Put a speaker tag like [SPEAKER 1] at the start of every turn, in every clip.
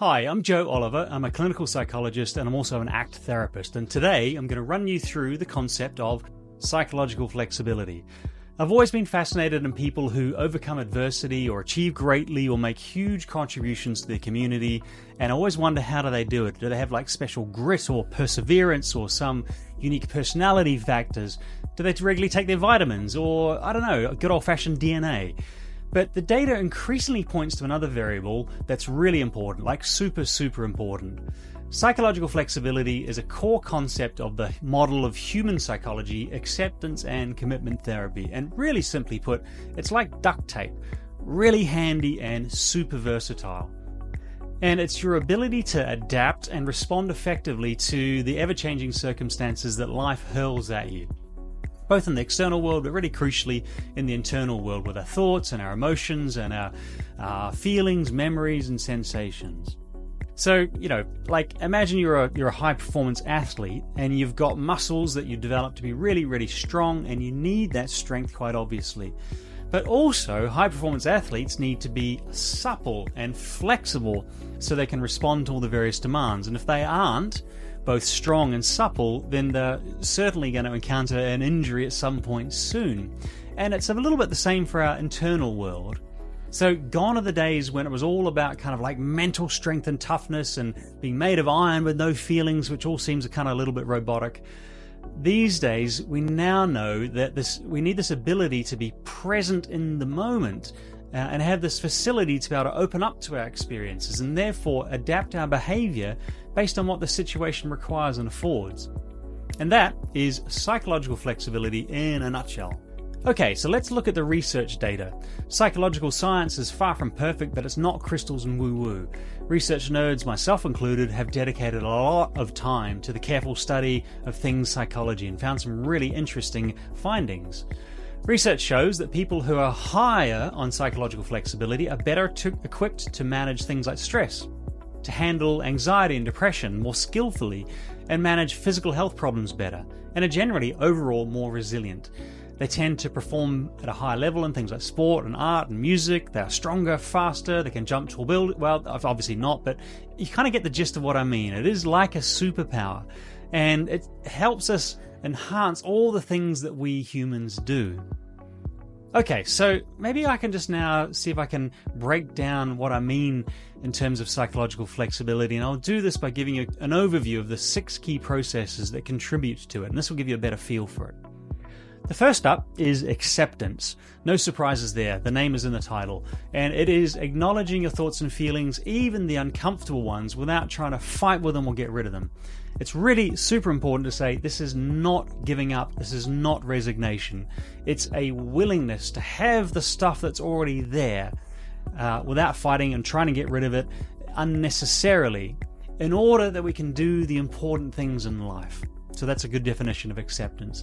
[SPEAKER 1] Hi, I'm Joe Oliver. I'm a clinical psychologist and I'm also an ACT therapist. And today I'm going to run you through the concept of psychological flexibility. I've always been fascinated in people who overcome adversity or achieve greatly or make huge contributions to their community. And I always wonder, how do they do it? Do they have like special grit or perseverance or some unique personality factors? Do they regularly take their vitamins or, I don't know, good old-fashioned DNA? But the data increasingly points to another variable that's really important, like super important. Psychological flexibility is a core concept of the model of human psychology, acceptance and commitment therapy. And really simply put, it's like duct tape, really handy and super versatile. And it's your ability to adapt and respond effectively to the ever-changing circumstances that life hurls at you, both in the external world, but really crucially in the internal world with our thoughts and our emotions and our feelings, memories, and sensations. So, like imagine you're a high-performance athlete and you've got muscles that you develop to be really strong, and you need that strength quite obviously. But also, high-performance athletes need to be supple and flexible so they can respond to all the various demands. And if they aren't both strong and supple, then they're certainly going to encounter an injury at some point soon. And it's a little bit the same for our internal world. So gone are the days when it was all about kind of like mental strength and toughness and being made of iron with no feelings, which all seems kind of a little bit robotic. These days, we now know that we need this ability to be present in the moment and have this facility to be able to open up to our experiences and therefore adapt our behavior based on what the situation requires and affords. And that is psychological flexibility in a nutshell. Okay, so let's look at the research data. Psychological science is far from perfect, but it's not crystals and woo-woo. Research nerds, myself included, have dedicated a lot of time to the careful study of things psychology and found some really interesting findings. Research shows that people who are higher on psychological flexibility are better equipped to manage things like stress, to handle anxiety and depression more skillfully, and manage physical health problems better, and are generally overall more resilient. They tend to perform at a higher level in things like sport and art and music. They're stronger, faster, they can jump tall buildings. Well, obviously not, but you kind of get the gist of what I mean. It is like a superpower, and it helps us enhance all the things that we humans do. Okay, so maybe I can just now see if I can break down what I mean in terms of psychological flexibility, and I'll do this by giving you an overview of the 6 key processes that contribute to it, and this will give you a better feel for it. The first up is acceptance. No surprises there, the name is in the title, and it is acknowledging your thoughts and feelings, even the uncomfortable ones, without trying to fight with them or get rid of them. It's really super important to say this is not giving up, this is not resignation. It's a willingness to have the stuff that's already there without fighting and trying to get rid of it unnecessarily, in order that we can do the important things in life. So that's a good definition of acceptance.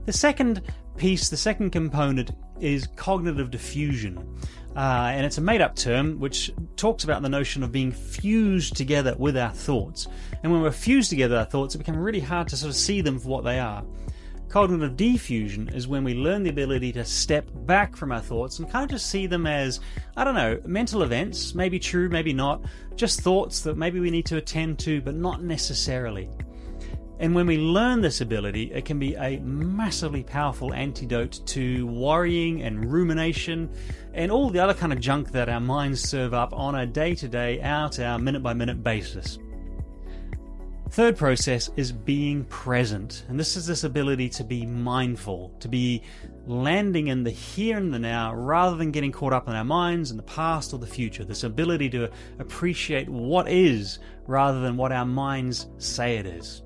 [SPEAKER 1] The second piece, the second component, is cognitive diffusion. And it's a made-up term which talks about the notion of being fused together with our thoughts. And when we're fused together with our thoughts, it becomes really hard to sort of see them for what they are. Cognitive diffusion is when we learn the ability to step back from our thoughts and kind of just see them as, mental events, maybe true, maybe not, just thoughts that maybe we need to attend to, but not necessarily. And when we learn this ability, it can be a massively powerful antidote to worrying and rumination and all the other kind of junk that our minds serve up on a day-to-day, hour-to-hour, minute-by-minute basis. Third process is being present. And this is this ability to be mindful, to be landing in the here and the now rather than getting caught up in our minds in the past or the future. This ability to appreciate what is rather than what our minds say it is.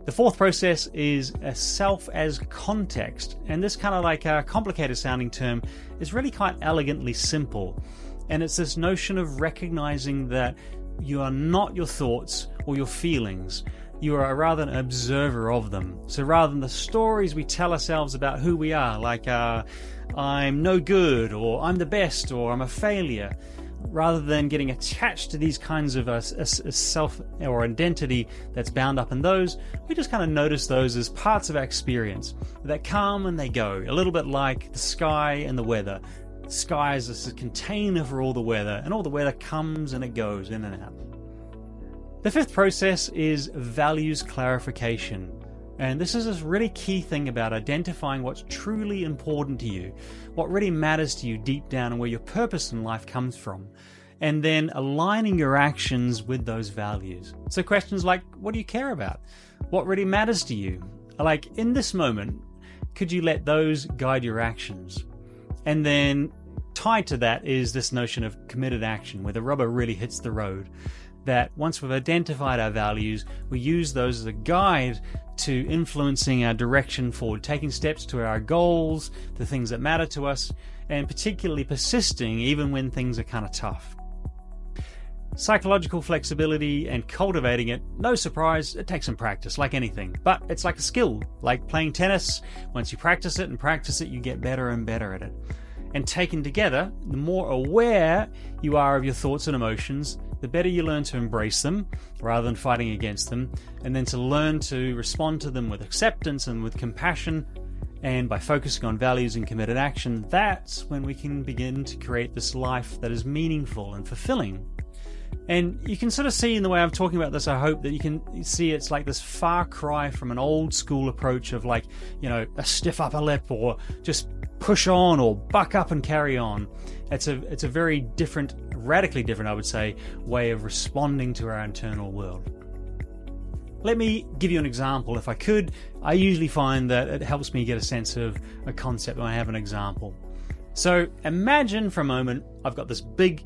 [SPEAKER 1] The fourth process is a self as context, and this kind of like a complicated sounding term is really quite elegantly simple, and it's this notion of recognizing that you are not your thoughts or your feelings, you are rather an observer of them. So rather than the stories we tell ourselves about who we are, like I'm no good, or I'm the best, or I'm a failure, rather than getting attached to these kinds of a self or identity that's bound up in those, we just kind of notice those as parts of our experience that come and they go, a little bit like the sky and the weather. The sky is this container for all the weather, and all the weather comes and it goes in and out. The fifth process is values clarification. And this is a really key thing about identifying what's truly important to you, what really matters to you deep down, and where your purpose in life comes from, and then aligning your actions with those values. So questions like, what do you care about? What really matters to you? Like, in this moment, could you let those guide your actions? And then tied to that is this notion of committed action, where the rubber really hits the road. That once we've identified our values, we use those as a guide to influencing our direction forward, taking steps to our goals, the things that matter to us, and particularly persisting even when things are kind of tough. Psychological flexibility and cultivating it, no surprise, it takes some practice, like anything. But it's like a skill, like playing tennis. Once you practice it, you get better and better at it. And taken together, the more aware you are of your thoughts and emotions, the better you learn to embrace them rather than fighting against them, and then to learn to respond to them with acceptance and with compassion. And by focusing on values and committed action, that's when we can begin to create this life that is meaningful and fulfilling. And you can sort of see in the way I'm talking about this, I hope that you can see it's like this far cry from an old school approach of like, a stiff upper lip or just push on or buck up and carry on. It's a very different, radically different, I would say, way of responding to our internal world. Let me give you an example. If I could, I usually find that it helps me get a sense of a concept when I have an example. So imagine for a moment, I've got this big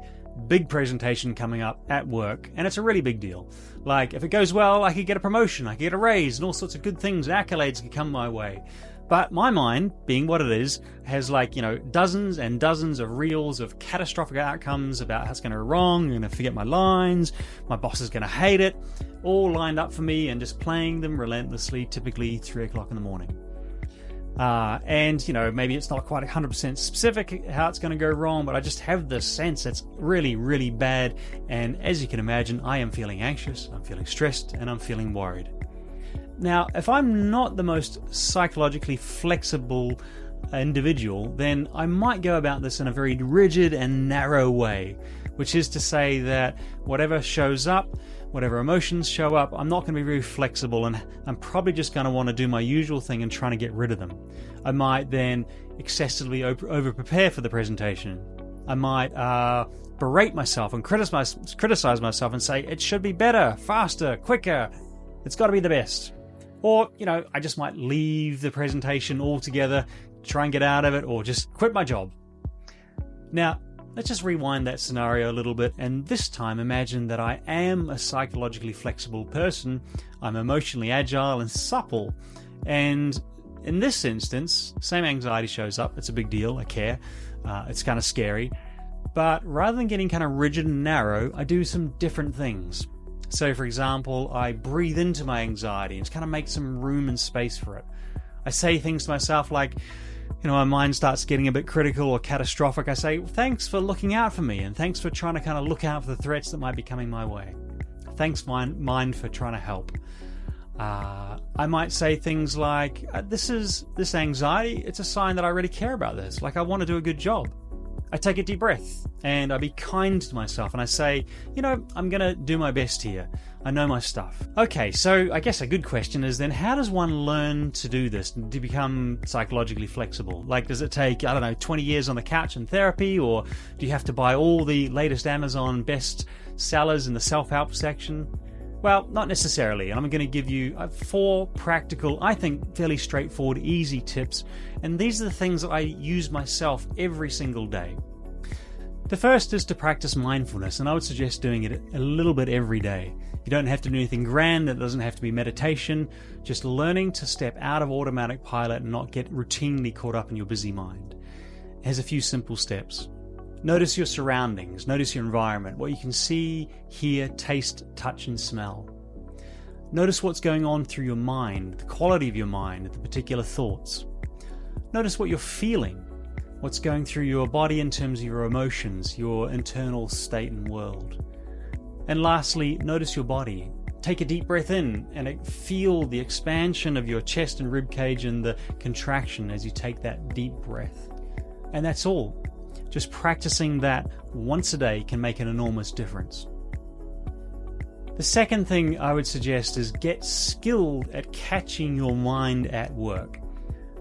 [SPEAKER 1] presentation coming up at work, and it's a really big deal. Like, if it goes well, I could get a promotion, I could get a raise, and all sorts of good things, accolades could come my way. But my mind, being what it is, has dozens and dozens of reels of catastrophic outcomes about how it's going to go wrong, I'm going to forget my lines, my boss is going to hate it, all lined up for me and just playing them relentlessly, typically 3 o'clock in the morning. And maybe it's not quite 100% specific how it's going to go wrong, but I just have this sense it's really, really bad. And as you can imagine, I am feeling anxious, I'm feeling stressed, and I'm feeling worried. Now, if I'm not the most psychologically flexible individual, then I might go about this in a very rigid and narrow way, which is to say that whatever shows up, whatever emotions show up, I'm not going to be very flexible, and I'm probably just going to want to do my usual thing and trying to get rid of them. I might then excessively over-prepare for the presentation. I might berate myself and criticize myself and say, it should be better, faster, quicker, it's got to be the best. Or, I just might leave the presentation altogether, try and get out of it, or just quit my job. Now, let's just rewind that scenario a little bit, and this time imagine that I am a psychologically flexible person. I'm emotionally agile and supple. And in this instance, same anxiety shows up. It's a big deal. I care. It's kind of scary. But rather than getting kind of rigid and narrow, I do some different things. So, for example, I breathe into my anxiety and just kind of make some room and space for it. I say things to myself like, my mind starts getting a bit critical or catastrophic. I say, thanks for looking out for me, and thanks for trying to kind of look out for the threats that might be coming my way. Thanks, mind, for trying to help. I might say things like, this anxiety, it's a sign that I really care about this. Like, I want to do a good job. I take a deep breath and I be kind to myself and I say, I'm going to do my best here. I know my stuff. Okay, so I guess a good question is then, how does one learn to do this, to become psychologically flexible? Like, does it take, 20 years on the couch in therapy, or do you have to buy all the latest Amazon best sellers in the self-help section? Well, not necessarily, and I'm going to give you 4 practical, I think fairly straightforward, easy tips, and these are the things that I use myself every single day. The first is to practice mindfulness, and I would suggest doing it a little bit every day. You don't have to do anything grand, it doesn't have to be meditation, just learning to step out of automatic pilot and not get routinely caught up in your busy mind. Here's a few simple steps. Notice your surroundings, notice your environment, what you can see, hear, taste, touch, and smell. Notice what's going on through your mind, the quality of your mind, the particular thoughts. Notice what you're feeling, what's going through your body in terms of your emotions, your internal state and world. And lastly, notice your body. Take a deep breath in and feel the expansion of your chest and rib cage and the contraction as you take that deep breath. And that's all. just practicing that once a day can make an enormous difference. The second thing I would suggest is get skilled at catching your mind at work.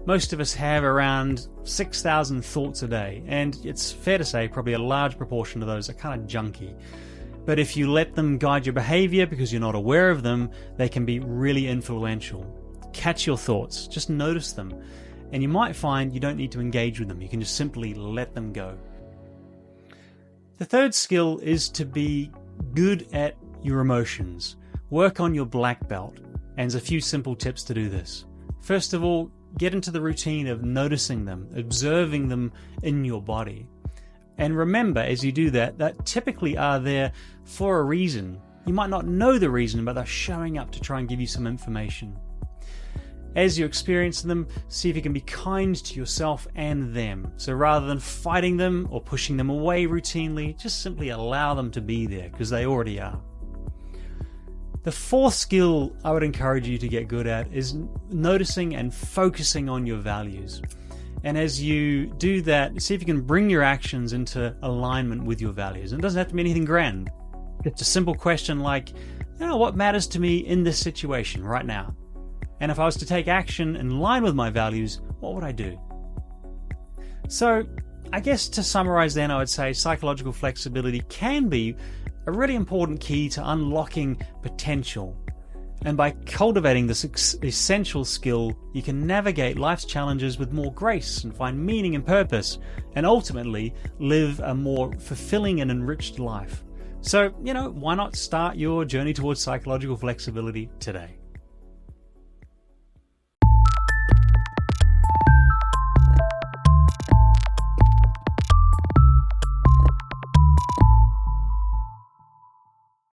[SPEAKER 1] Most of us have around 6,000 thoughts a day, and it's fair to say probably a large proportion of those are kind of junky. But if you let them guide your behavior because you're not aware of them, they can be really influential. Catch your thoughts, just notice them, and you might find you don't need to engage with them. You can just simply let them go. The third skill is to be good at your emotions. Work on your black belt, and there's a few simple tips to do this. First of all, get into the routine of noticing them, observing them in your body. And remember, as you do that, that typically are there for a reason. You might not know the reason, but they're showing up to try and give you some information. As you experience them, see if you can be kind to yourself and them. So rather than fighting them or pushing them away routinely, just simply allow them to be there, because they already are. The fourth skill I would encourage you to get good at is noticing and focusing on your values. And as you do that, see if you can bring your actions into alignment with your values. And it doesn't have to be anything grand. It's a simple question like, what matters to me in this situation right now? And if I was to take action in line with my values, what would I do? So I guess to summarize then, I would say psychological flexibility can be a really important key to unlocking potential. And by cultivating this essential skill, you can navigate life's challenges with more grace and find meaning and purpose, and ultimately live a more fulfilling and enriched life. So, why not start your journey towards psychological flexibility today?